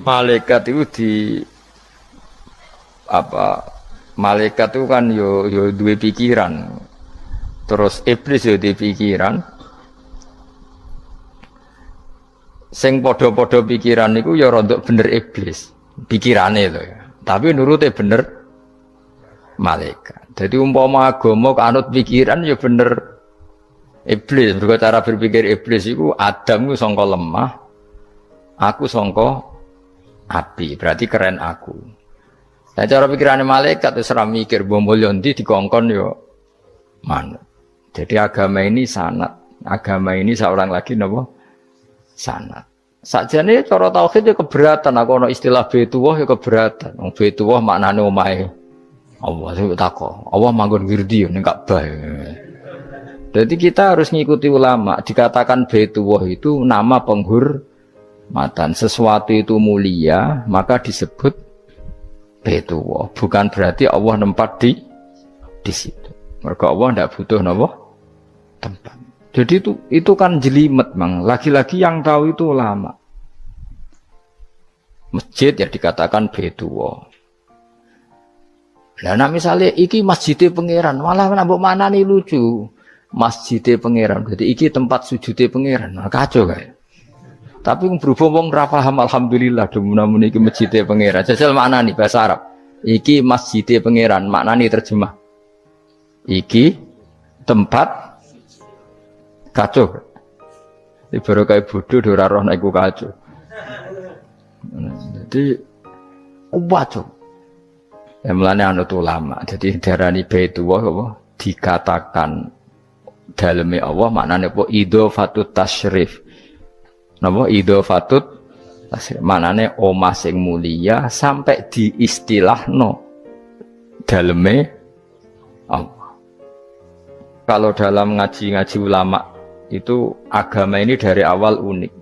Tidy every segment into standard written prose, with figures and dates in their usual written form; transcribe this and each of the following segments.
Malaikat itu di apa? Malaikat itu kan yo duwe pikiran. Terus iblis yo duwe pikiran. Sing padha-padha pikiran niku ya rada bener iblis. Pikirane lho ya. Tapi nurute bener malaikat. Jadi umpama agama kanut pikiran ya bener iblis. Mergo cara berpikir iblis iku Adam ku sangka lemah, aku sangka api. Berarti keren aku. Nah cara pikirane malaikat wis ora mikir mulya ndi dikongkon ya manut. Jadi agama ini sanad. Agama ini seorang lagi napa? Sanad. Sakjane cara tauhid ya keberatan. Aku ana istilah Baitullah ya keberatan. Wong Baitullah maknane omahe Allah sing takok. Allah manggon wirdi ning Ka'bah. Jadi kita harus ngikuti ulama. Dikatakan Baitullah itu nama penghormatan. Sesuatu itu mulia, maka disebut Baitullah. Bukan berarti Allah nempat di situ. Mergo Allah ndak butuh napa? Tempat. Jadi itu kan jelimet, Mang. Lagi-lagi yang tahu itu ulama. Masjid ya dikatakan Baitullah. Nah misalnya iki masjidnya pangeran, malah nambah mana nih lucu. Masjidnya pangeran, jadi iki tempat sujudnya pangeran. Nah, kacau kan? Tapi berhubung wong ra paham alhamdulillah demun iki masjidnya pangeran. Jajal mana nih bahasa Arab? Iki masjidnya pangeran, makna nih terjemah. Iki tempat kacau. Ini baru kayak bodoh ora roh nek iku kacau. Jadi kacau. Ya mulane anut ulama. Jadi darani Baitullah apa dikatakan daleme Allah maknane apa idhofatut tasyrif. Napa idhofatut tasyrif maknane omah sing mulia sampai diistilahno daleme Allah. Kalau dalam ngaji-ngaji ulama itu agama ini dari awal unik.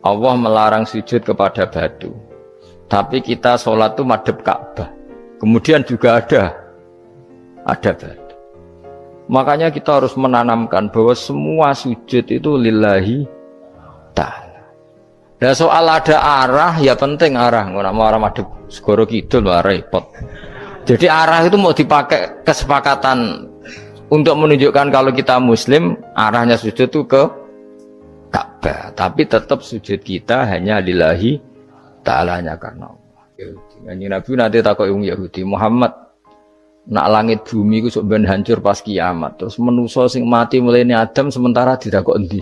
Allah melarang sujud kepada batu. Tapi kita sholat itu madhep Ka'bah. Kemudian juga ada batu. Makanya kita harus menanamkan bahwa semua sujud itu lillahi ta'ala. Dan soal ada arah, ya penting arah. Nggak mau arah madhep segoro kidul, wah repot. Jadi arah itu mau dipakai kesepakatan untuk menunjukkan kalau kita muslim, arahnya sujud itu ke Ka'bah. Tapi tetap sujud kita hanya lillahi ta'alanya karena Allah. Kanjeng Nabi nanti takok wong Yahudi, Muhammad nak langit bumi ku sok ben hancur pas kiamat. Terus manusa sing mati mulai Adam sementara ditakok endi?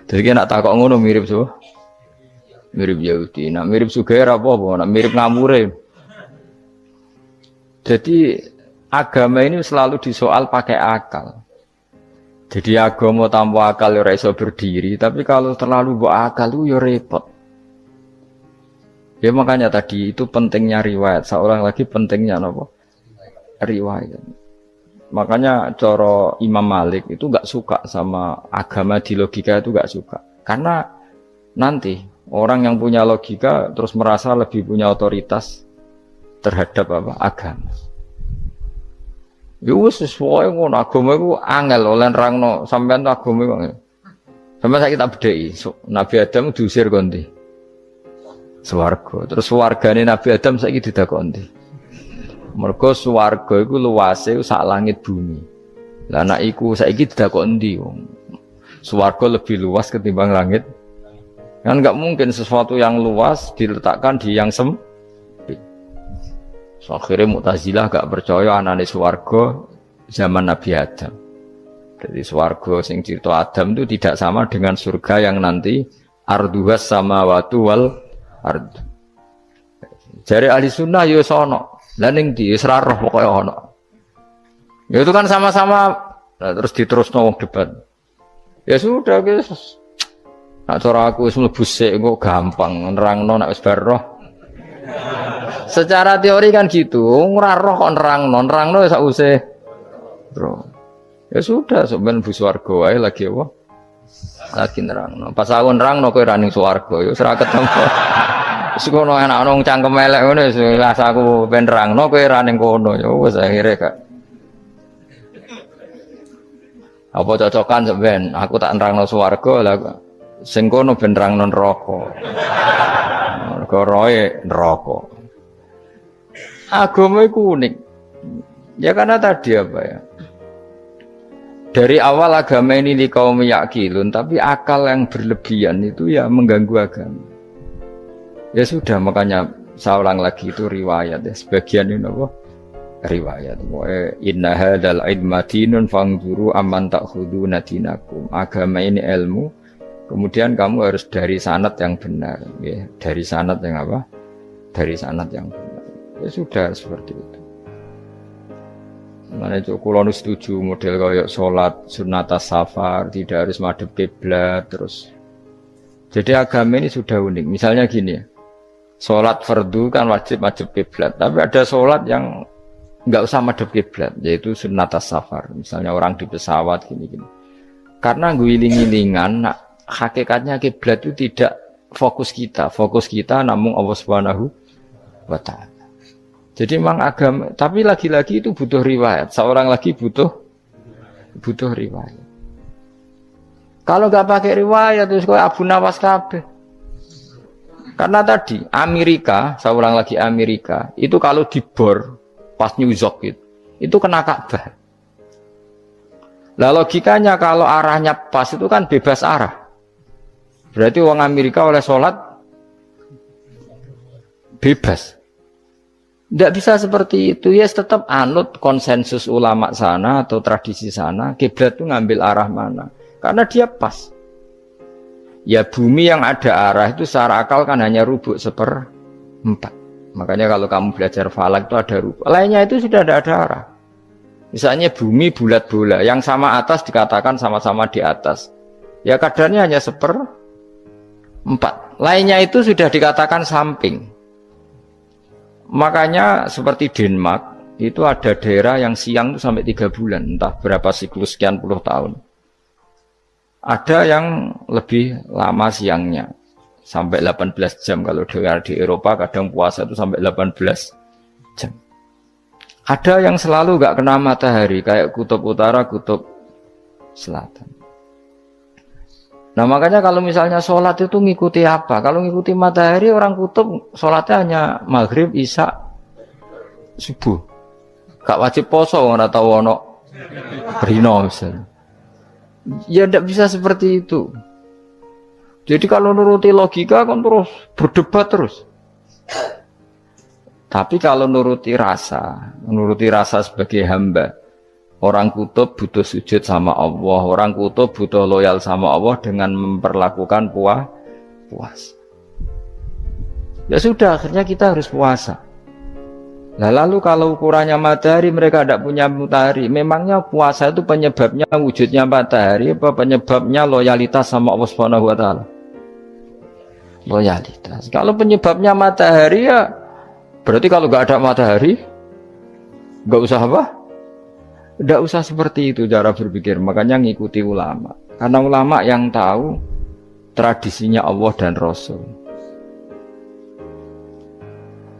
Jadi nak takok ngono mirip so. Mirip Yahudi. Nak mirip Sugair apa? Nak mirip ngamure. Jadi agama ini selalu disoal pakai akal. Jadi agama tanpa akal ya iso berdiri, tapi kalau terlalu bawa akal itu ya repot. Ya makanya tadi itu pentingnya riwayat. Seorang lagi pentingnya apa? Riwayat. Makanya coro Imam Malik itu gak suka sama agama di logika itu gak suka. Karena nanti orang yang punya logika terus merasa lebih punya otoritas terhadap apa? Agama. Ya wis sesuai ngono agama iku angel oleh nerangno sampean agama iku. Sampeyan saiki tak bedheki. Nabi Adam diusir kondi. Swarga. Terus swargane Nabi Adam saiki didakoni. Mergo swarga iku luase sak langit bumi. Lah nek iku saiki didakoni ndi wong. Swarga lebih luas ketimbang langit. Kan enggak mungkin sesuatu yang luas diletakkan di yang sempit. So, akhirnya Mu'tazilah gak percaya anane swarga zaman Nabi Adam. Jadi swarga sing cerita Adam itu tidak sama dengan surga yang nanti arduhas samawati wal ard. Jari ahli sunnah ya sono. Lah ning ndi wis ra roh pokoke ono. Ya itu kan sama-sama terus diterusno wong debat. Ya sudah guys. Nak cara aku wis mlebu sik kok gampang nerangno nek wis bar roh. Secara teori kan gitu, ora roh kok nerangno sak usih. Bro. Ya sudah sampean bu swarga wae lagi apa? Lagi nerangno. Pas aku nerangno kowe ra ning swarga ya wis ra ketemu. Wis kono enak nang cangkem elek ngono wis aku ben nerangno kowe ra ning kono ya wis akhire gak. Apa cocokan sampean? Aku tak nerangno swarga lah sing kono ben nerangno neraka. perkara neraka. Agama itu unik. Ya karena tadi apa ya? Dari awal agama ini di kaum yakilun, tapi akal yang berlebihan itu ya mengganggu agama. Ya sudah, makanya saya ulang lagi itu riwayat ya. Sebagian ini apa? Riwayat. Inna hadzal ilma dinun fangzuru amman ta'khuduna dinakum. Agama ini ilmu, kemudian kamu harus dari sanad yang benar, ya. Dari sanad yang apa? Dari sanad yang benar. Ya sudah seperti itu. Mana itu kalau setuju model kayak sholat sunat safar tidak harus madhep kiblat terus. Jadi agama ini sudah unik. Misalnya gini ya, sholat fardu kan wajib kiblat, tapi ada sholat yang nggak usah madhep kiblat, yaitu sunat safar. Misalnya orang di pesawat gini-gini. Karena guling-gilingan, hakikatnya kiblat itu tidak fokus kita namun Allah Subhanahu wa Ta'ala. Jadi memang agama, tapi lagi-lagi itu butuh riwayat. Seorang lagi butuh riwayat. Kalau nggak pakai riwayat terus kok Abu Nawas kabeh. Karena tadi Amerika, seorang lagi Amerika, itu kalau dibor pas New York itu kena Ka'bah. Lah logikanya kalau arahnya pas itu kan bebas arah. Berarti orang Amerika oleh sholat bebas. Tidak bisa seperti itu, ya tetap anut konsensus ulama sana atau tradisi sana, kiblat itu ngambil arah mana, karena dia pas. Ya bumi yang ada arah itu secara akal kan hanya rubuk 1/4. Makanya kalau kamu belajar falak itu ada rubuk, lainnya itu sudah ada arah. Misalnya bumi bulat bola, yang sama atas dikatakan sama-sama di atas, ya kadarnya hanya 1/4, lainnya itu sudah dikatakan samping. Makanya seperti Denmark itu ada daerah yang siang itu sampai 3 bulan, entah berapa siklus sekian puluh tahun. Ada yang lebih lama siangnya sampai 18 jam. Kalau daerah di Eropa kadang puasa itu sampai 18 jam. Ada yang selalu nggak kena matahari kayak kutub utara, kutub selatan. Nah makanya kalau misalnya sholat itu ngikuti apa? Kalau ngikuti matahari orang kutub sholatnya hanya maghrib, isya, subuh. Gak wajib poso orang tahu ono rino misalnya. Ya tidak bisa seperti itu. Jadi kalau nuruti logika kan terus berdebat terus. Tapi kalau nuruti rasa sebagai hamba. Orang kutub butuh sujud sama Allah, orang kutub butuh loyal sama Allah dengan memperlakukan puasa. Ya sudah, akhirnya kita harus puasa. Nah, lalu kalau ukurannya matahari, mereka tidak punya matahari. Memangnya puasa itu penyebabnya wujudnya matahari, apa penyebabnya loyalitas sama Allah Subhanahu wa Ta'ala? Loyalitas. Kalau penyebabnya matahari ya, berarti kalau nggak ada matahari, nggak usah apa? Tidak usah seperti itu cara berpikir, makanya ngikuti ulama. Karena ulama yang tahu tradisinya Allah dan Rasul.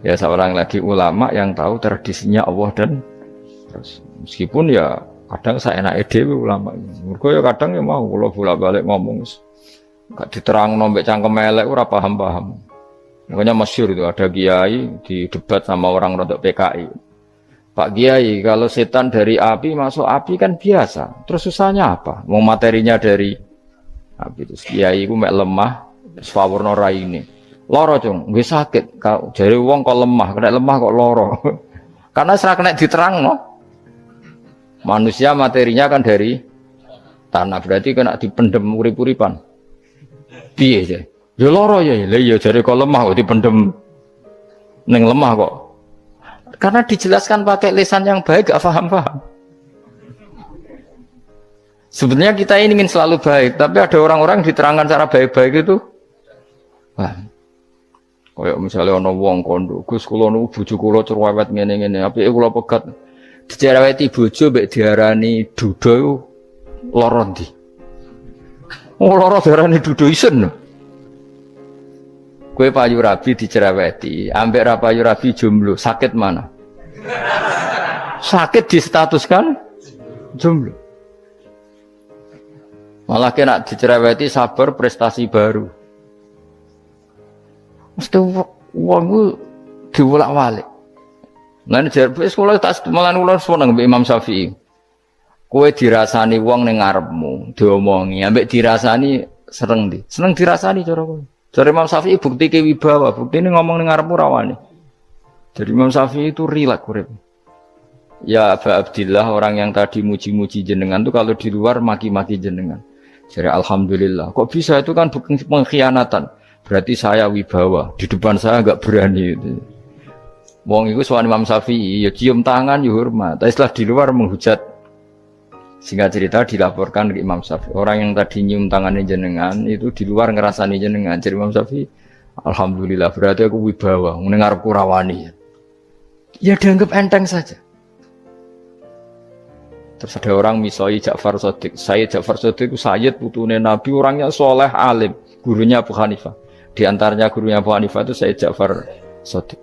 Ya seorang lagi ulama yang tahu tradisinya Allah dan Rasul. Meskipun ya kadang saya enak dewe ulama. Mergo ya kadang ya mau kalau bolak-balik ngomong gak diterang nombek cangkem elek ora paham-paham. Makanya masyhur itu ada kiai di debat sama orang rodok PKI. Pak Kiai, kalau setan dari api masuk api kan biasa. Terus susahnya apa? Mau materinya dari api. Terus Kiai ku mek lemah, sawurna raine. Loro cung, nggih sakit. Jare wong kok lemah, kena lemah kok loro. Karena serak kena diterangno. Manusia materinya kan dari tanah, berarti kena dipendem urip-uripan. Piye ya? Ya loro ya. Lah ya jare kok lemah kok dipendem ning lemah kok. Karena dijelaskan pakai lisan yang baik, gak paham-paham. Sebenarnya kita ini ingin selalu baik, tapi ada orang-orang diterangkan cara baik-baik itu. Wah, kayak misalnya ono wong kondo, Gus kula nu bojo kula cerewet ngene-ngene, apike kula pegat. Dicereweti bojo mbek diarani duda lara ndi? Oh lara diarani duda isen. Kowe payu rabi dicereweti, ambek ra payu rabi jomblo, sakit mana? Sakit distatuskan jomblo. Malah kena dicereweti sabar prestasi baru. Mesti Wong ku diwolak-walik. Lan jarbe sekolah tak malan kula seneng mbek Imam Syafi'i. Kowe dirasani wong ning ngarepmu, diomongi, ambek dirasani seneng ndi? Seneng dirasani cara kowe. Jare Imam Syafi'i buktike wibawa, buktine ngomong ning ngarepmu rawani. Jadi Imam Syafi'i itu rileks urip. Ya Aba Abdillah, orang yang tadi muji-muji jenengan itu kalau di luar maki-maki jenengan. Jadi alhamdulillah. Kok bisa itu kan bukan pengkhianatan. Berarti saya wibawa, di depan saya enggak berani itu. Wong iku sowan Imam Syafi'i, ya cium tangan ya hormat. Tapi setelah di luar menghujat. Singkat cerita dilaporkan ke Imam Syafi'i. Orang yang tadi nyium tangannya jenengan itu di luar ngerasani jenengan. Jadi Imam Syafi'i, alhamdulillah berarti aku wibawa, mendengar kurawani. Ya dianggap enteng saja. Terus ada orang misoi Ja'far Shadiq. Sayyid Ja'far Shadiq itu Sayyid putune Nabi, orangnya soleh alim, gurunya Abu Hanifah. Di antaranya gurunya Abu Hanifah itu Sayyid Ja'far Shadiq.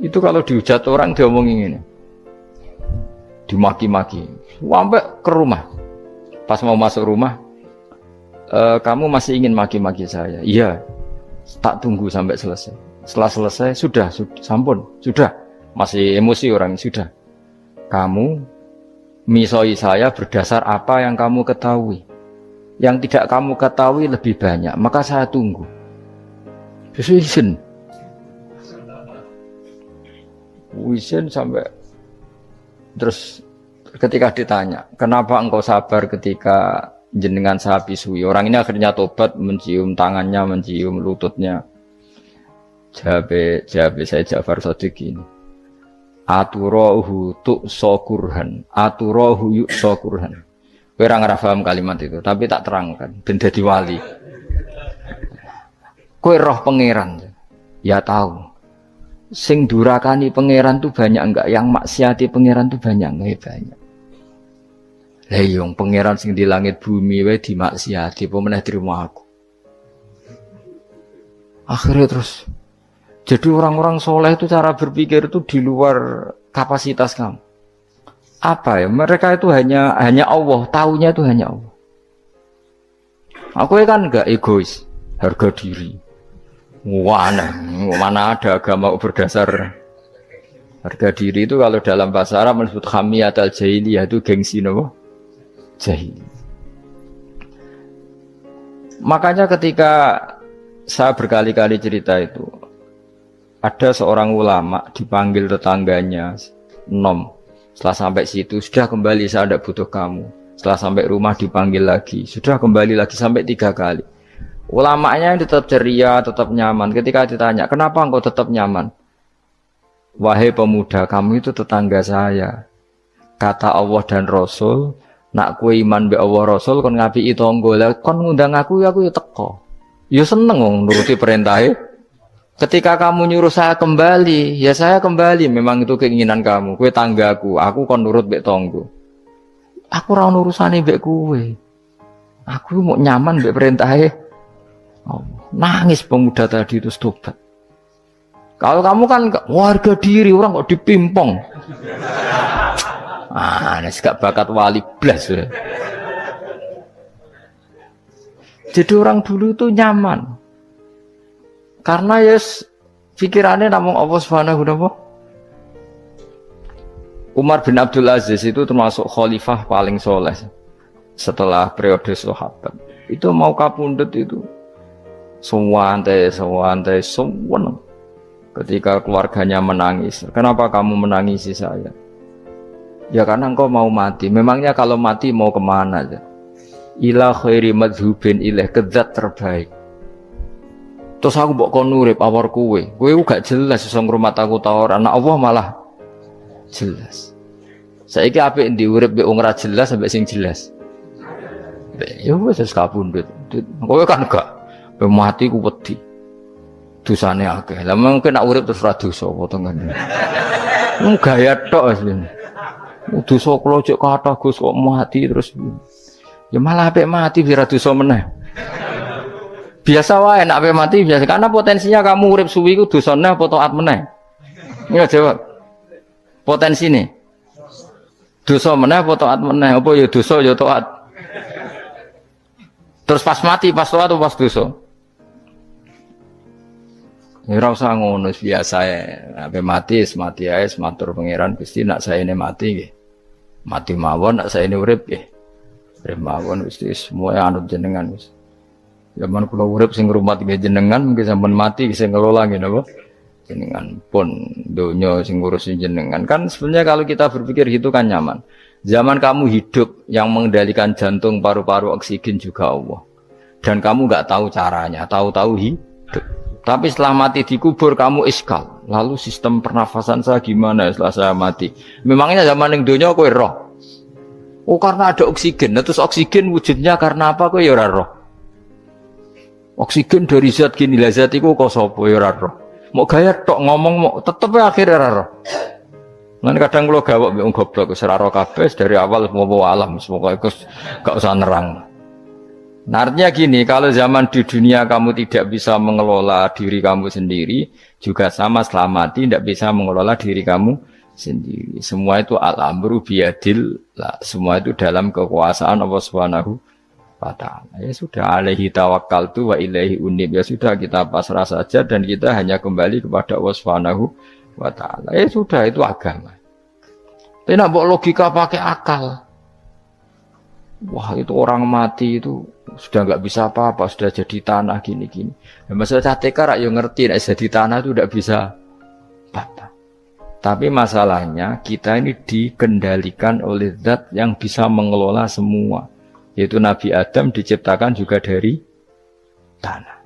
Itu kalau dihujat orang diomongin ini, dimaki-maki, sampai ke rumah. Pas mau masuk rumah, kamu masih ingin maki-maki saya? Iya, tak tunggu sampai selesai. Setelah selesai, sudah, sampun, sudah. Masih emosi orang, sudah. Kamu misoi saya berdasar apa yang kamu ketahui. Yang tidak kamu ketahui lebih banyak, maka saya tunggu. Izin. Izin sampai terus ketika ditanya, kenapa engkau sabar ketika jenengan saya pisui? Orang ini akhirnya tobat, mencium tangannya, mencium lututnya. Jawab saya Ja'far Shadiq ini. Aturahu tu'sokurhan, aturahu yu'sokurhan. Kowe ora ngrafaham kalimat itu, tapi tak terangkan ben dadi wali. Kowe roh pangeran. Ya tahu. Sing durakani pangeran tuh banyak enggak? Yang maksiati pangeran tuh banyak enggak? Banyak. Lah yung pangeran sing di langit bumi wae dimaksiati, apa meneh terima aku. Akhirnya terus. Jadi orang-orang soleh itu cara berpikir itu di luar kapasitas kamu. Apa ya? Mereka itu hanya Allah, taunya itu hanya Allah. Aku kan enggak egois, harga diri. Mana ada agama berdasar harga diri itu kalau dalam bahasa Arab disebut hamiyat al-jahiliyah, itu gengsi nopo jahili. Makanya ketika saya berkali-kali cerita itu, ada seorang ulama dipanggil tetangganya, nom. Setelah sampai situ, sudah kembali, saya tidak butuh kamu. Setelah sampai rumah dipanggil lagi, sudah kembali lagi sampai 3 kali. Ulamanya yang tetap ceria, tetap nyaman. Ketika ditanya, kenapa engkau tetap nyaman? Wahai pemuda, kamu itu tetangga saya. Kata Allah dan Rasul, nak kue iman be Allah Rasul, kon ngapi tonggo, kon ngundang aku ya teko. Ya seneng nuruti perintahnya. Ketika kamu nyuruh saya kembali, ya saya kembali. Memang itu keinginan kamu. Kue tanggaku, aku kon nurut be tonggo. Aku ora urusane be kue. Aku mau nyaman be perintahnya. Oh, nangis pemuda tadi itu tobat. Kalau kamu kan warga diri, orang kok dipimpong. Ini gak bakat wali blas. Jadi orang dulu itu nyaman. Karena pikirannya namun Allah Subhanahu wa ta'ala. Umar bin Abdul Aziz itu termasuk khalifah paling soleh setelah periode sahabat. Itu mau kapundhut itu santai. Ketika keluarganya menangis, kenapa kamu menangisi saya? Ya karena engkau mau mati. Memangnya kalau mati mau kemana aja? Ila khairi madhubin ilaih, ke zat terbaik. Terus aku mbok kon urip awar kowe gak jelas iso ngrumat aku ta ora. Anak Allah malah jelas. Saiki apik ndi urip mbek wong ora jelas sampai sing jelas. Ya wis kapundhut. Kowe kan gak mati ku wedi. Dosane akeh. Lah mungkin nek urip terus ora dosa apa to ngene. Gaya tok asline. Dosa kula cek kathah Gus kok mati terus. Ya malah apik mati biar dosa meneh. Biasa wae nek apik mati biasa karena potensinya kamu urip suwi ku dosane apa taat meneh. Ya jawab. Potensine. Dosa meneh apa taat meneh? Apa ya dosa ya taat. Terus pas mati pas taat atau pas dosa? Ora usah ngono biasa ya. Sampai mati ae matur pangeran Gusti nak saene mati nggih. Mati mawon nak saene urip nggih. Urip mawon Gusti semua anut jenengan wis. Zaman kula urip sing ngrumat nggih jenengan mungkin sampean mati sing ngelola nggih napa? Jenengan pun donya sing ngurusin jenengan. Kan sebenarnya kalau kita berpikir gitu kan nyaman. Zaman kamu hidup yang mengendalikan jantung, paru-paru, oksigen juga Allah. Dan kamu enggak tahu caranya, tahu-tahu hidup. Tapi setelah mati dikubur kamu iskal. Lalu sistem pernafasan saya gimana setelah saya mati? Memangnya zaman yang dunia kowe roh. Oh karena ada oksigen. Nah, terus oksigen wujudnya karena apa kowe ya ora roh. Oksigen dari zat gini lah zat iku kok sapa ya ora roh. Mau gaya tok ngomong mau tetep akhir ora roh. Lan kadang kula gawok mbek wong goblok wis ora roh kabeh dari awal mau alam semoga iku gak usah nerang. Nah, artinya gini, kalau zaman di dunia kamu tidak bisa mengelola diri kamu sendiri, juga sama setelah mati tidak bisa mengelola diri kamu sendiri. Semua itu al-amru biyadillah, semua itu dalam kekuasaan Allah Subhanahu wa ta'ala. Ya sudah, alaihi tawakkaltu wa ilaihi unib. Ya sudah, kita pasrah saja dan kita hanya kembali kepada Allah Subhanahu wa ta'ala. Ya sudah, itu agama. Tapi nak bawa logika pakai akal. Wah, itu orang mati itu sudah nggak bisa apa-apa, sudah jadi tanah gini-gini. Nah, masalah catekar yang ngerti, nah, jadi tanah itu tidak bisa apa-apa. Tapi masalahnya kita ini dikendalikan oleh zat yang bisa mengelola semua. Yaitu Nabi Adam diciptakan juga dari tanah.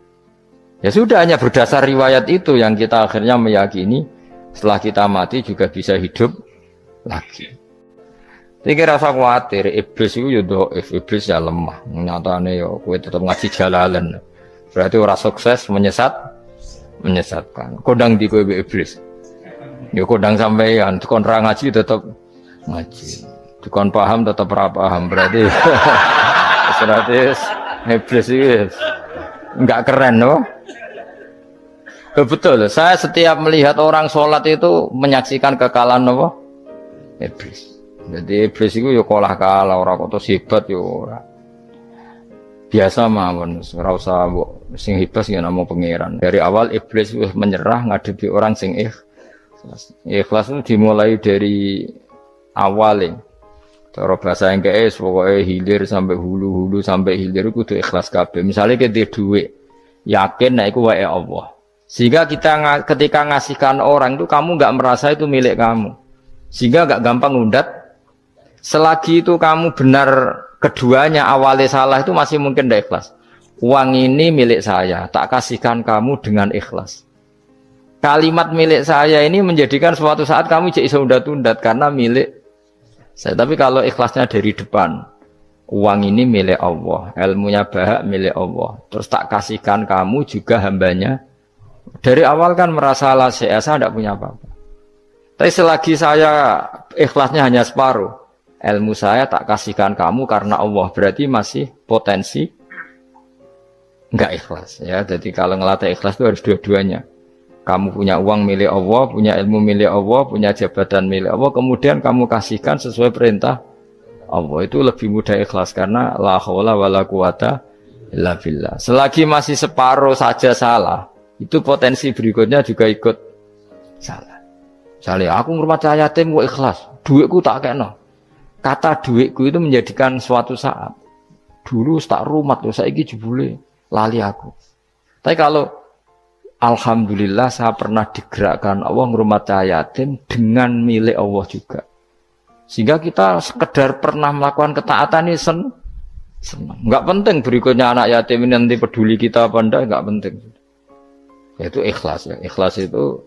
Ya sudah, hanya berdasar riwayat itu yang kita akhirnya meyakini setelah kita mati juga bisa hidup lagi. Iki rasa kuwatir, iblis itu ya dhaif, iblis ya lemah. Nyatane ya kowe tetep ngaji jalalan. Berarti ora sukses menyesatkan. Kodang di kowe iblis. Ya kodang sampean, dikon ra ngaji tetep ngaji. Dikon paham tetep ora paham. Berarti iblis itu enggak keren loh. Betul, saya setiap melihat orang sholat itu menyaksikan kekalahan apa? Iblis. Jadi iblis itu ya kalah ora kok hebat ya ora. Biasa mawon, ora usah mbok sing hebat ya namung pangeran. Dari awal iblis wis menyerah ngadepi orang sing ikhlas. Ikhlas itu dimulai dari awal. Cara bahasa Inggris pokoke hilir sampai hulu sampai hilir kudu ikhlas kabeh. Misale kita duit, yakin nek iku wae Allah. Sehingga kita ketika ngasihkan orang itu kamu enggak merasa itu milik kamu. Sehingga enggak gampang ngundat. Selagi itu kamu benar keduanya awalnya salah itu masih mungkin tidak ikhlas. Uang ini milik saya, tak kasihkan kamu dengan ikhlas. Kalimat milik saya ini menjadikan suatu saat kamu jadi undat-undat karena milik saya. Tapi kalau ikhlasnya dari depan, uang ini milik Allah, ilmunya bahak milik Allah. Terus tak kasihkan kamu juga hambanya. Dari awal kan merasa saya tidak punya apa-apa. Tapi selagi saya ikhlasnya hanya separuh. Ilmu saya tak kasihkan kamu karena Allah, berarti masih potensi enggak ikhlas ya. Jadi kalau ngelatih ikhlas itu harus dua-duanya. Kamu punya uang milik Allah, punya ilmu milik Allah, punya jabatan milik Allah, kemudian kamu kasihkan sesuai perintah Allah. Itu lebih mudah ikhlas karena la haula wala quwata illa billah. Selagi masih separuh saja salah, itu potensi berikutnya juga ikut salah. Misalnya aku ngurmat yatim kok ikhlas, duitku tak kena. Kata duitku itu menjadikan suatu saat. Dulu tak rumat loh, saiki jebule lali aku. Tapi kalau alhamdulillah saya pernah digerakkan Allah ngurmat yatim dengan milik Allah juga. Sehingga kita sekedar pernah melakukan ketaatan ini senang. Enggak penting berikutnya anak yatim ini nanti peduli kita apa enggak, enggak penting. Yaitu ikhlas ya. Ikhlas itu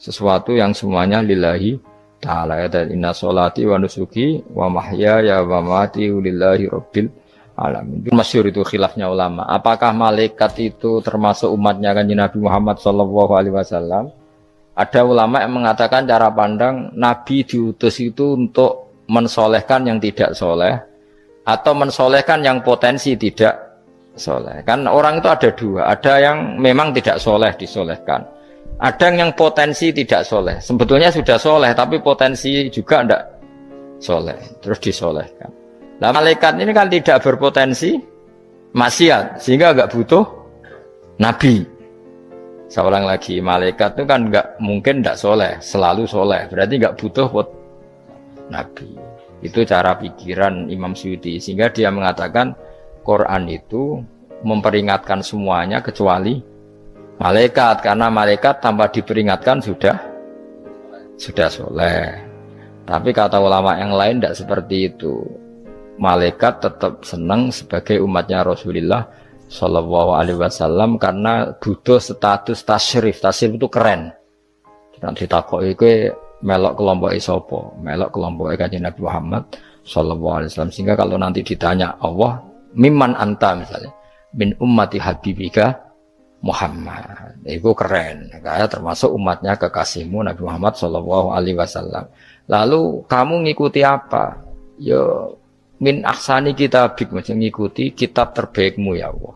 sesuatu yang semuanya lillahi ta'ala, dan inna sholati wa nusuki wa mahyaya wa mamati lillahi rabbil alamin. Itu masyhur, itu khilafnya ulama. Apakah malaikat itu termasuk umatnya Kanjeng Nabi Muhammad sallallahu alaihi wasallam? Ada ulama yang mengatakan cara pandang Nabi diutus itu untuk mensolehkan yang tidak soleh atau mensolehkan yang potensi tidak soleh. Kan orang itu ada dua, ada yang memang tidak soleh disolehkan. Ada yang potensi tidak soleh, sebetulnya sudah soleh tapi potensi juga tidak soleh, terus disolehkan. Nah malaikat ini kan tidak berpotensi maksiat, sehingga nggak butuh nabi. Saya ulang lagi, malaikat itu kan nggak mungkin nggak soleh, selalu soleh. Berarti nggak butuh nabi. Itu cara pikiran Imam Suyuti. Sehingga dia mengatakan Quran itu memperingatkan semuanya kecuali malaikat. Karena malaikat tanpa diperingatkan sudah soleh. Tapi kata ulama yang lain tidak seperti itu. Malaikat tetap senang sebagai umatnya Rasulullah Shallallahu Alaihi Wasallam karena butuh status tasyrif. Tasyrif itu keren. Nanti ditakoki kowe melok kelompok isopo, melok kelompok Kanjeng Nabi Muhammad Shallallahu Alaihi Wasallam. Sehingga kalau nanti ditanya Allah, mimman anta misalnya, min ummati habibika Muhammad, itu keren. Kayak termasuk umatnya kekasihmu Nabi Muhammad Shallallahu Alaihi Wasallam. Lalu kamu ngikuti apa? Yo min ahsani kitabik, mengikuti kitab terbaikmu ya Allah.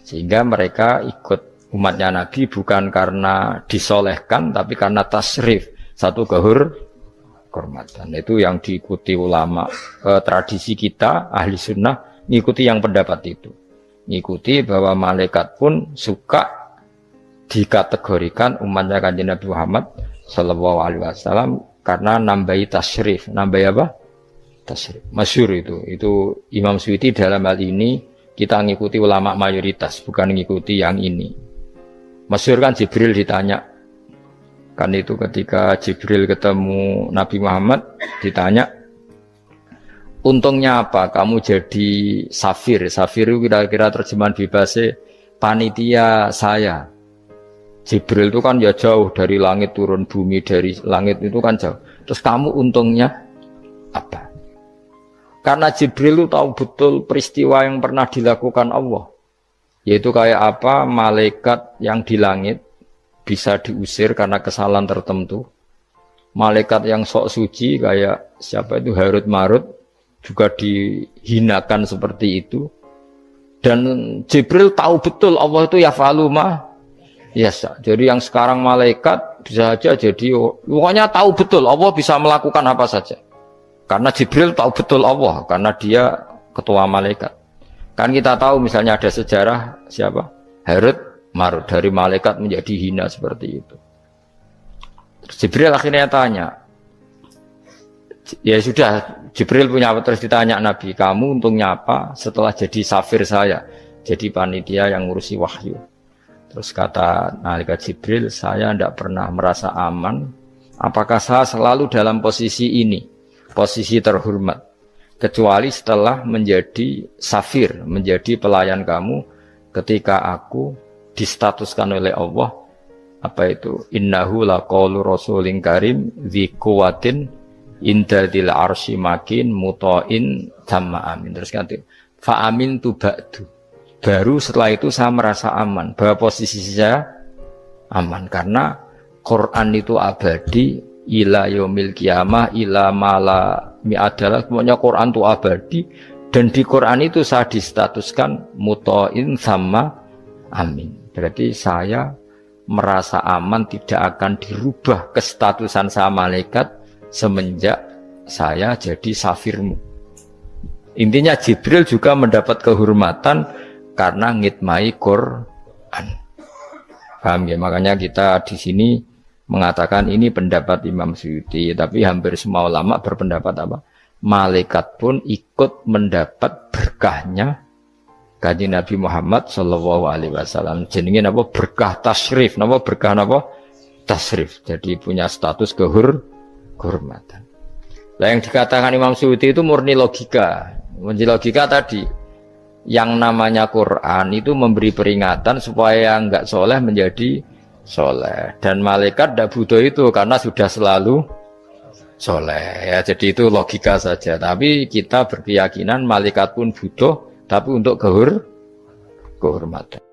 Sehingga mereka ikut umatnya Nabi bukan karena disolehkan, tapi karena tasrif, satu kehormatan. Itu yang diikuti ulama. Tradisi kita, ahli sunnah, ngikuti yang pendapat itu. Ngikuti bahwa malaikat pun suka dikategorikan umatnya Kanjeng Nabi Muhammad Sallallahu Alaihi Wasallam karena nambahi tasrif. Nambahi apa? Tasrif. Masyhur itu Imam Suyuti dalam hal ini kita ngikuti ulama mayoritas, bukan ngikuti yang ini. Masyhur kan Jibril ditanya, kan itu ketika Jibril ketemu Nabi Muhammad ditanya, untungnya apa kamu jadi safir? Safir itu kira-kira terjemahan bebasnya panitia saya. Jibril itu kan ya jauh dari langit turun bumi, dari langit itu kan jauh. Terus kamu untungnya apa? Karena Jibril itu tahu betul peristiwa yang pernah dilakukan Allah. Yaitu kayak apa malaikat yang di langit bisa diusir karena kesalahan tertentu. Malaikat yang sok suci kayak siapa itu Harut Marut juga dihinakan seperti itu. Dan Jibril tahu betul Allah itu yaf'alu ma yasha. Jadi yang sekarang malaikat bisa saja jadi pokoknya tahu betul Allah bisa melakukan apa saja. Karena Jibril tahu betul Allah, karena dia ketua malaikat. Kan kita tahu misalnya ada sejarah siapa? Harut Marut, dari malaikat menjadi hina seperti itu. Terus Jibril akhirnya tanya, ya sudah, Jibril punya apa? Terus ditanya Nabi, kamu untungnya apa setelah jadi safir saya, jadi panitia yang ngurusi wahyu. Terus kata malaikat Jibril, saya tidak pernah merasa aman, apakah saya selalu dalam posisi ini? Posisi terhormat, kecuali setelah menjadi safir, menjadi pelayan kamu ketika aku distatuskan oleh Allah apa itu innahu laqaulu rasulin karim dzi quwwatin inda dzil arsy makin muta'in tamma amin. Terus ganti fa amin tu ba'du, baru setelah itu saya merasa aman bahwa posisi saya aman karena Quran itu abadi ila yaumil qiyamah ila mala mi'adalah, semuanya Quran itu abadi dan di Quran itu saya distatuskan muta'in sama amin. Berarti saya merasa aman, tidak akan dirubah kestatusan saya malaikat semenjak saya jadi safirmu. Intinya Jibril juga mendapat kehormatan karena ngitmai Quran. Paham ya? Makanya kita di sini mengatakan ini pendapat Imam Suyuti, tapi hampir semua ulama berpendapat apa? Malaikat pun ikut mendapat berkahnya Kanjeng Nabi Muhammad Shallallahu Alaihi Wasallam. Jenenge apa? Berkah tasrif, apa berkah apa? Tasrif. Jadi punya status kehormatan. Nah, yang dikatakan Imam Suyuti itu murni logika. Murni logika tadi, yang namanya Quran itu memberi peringatan supaya enggak soleh menjadi soleh, dan malaikat tidak butuh itu karena sudah selalu soleh ya. Jadi itu logika saja, tapi kita berkeyakinan malaikat pun butuh, tapi untuk kehormatan.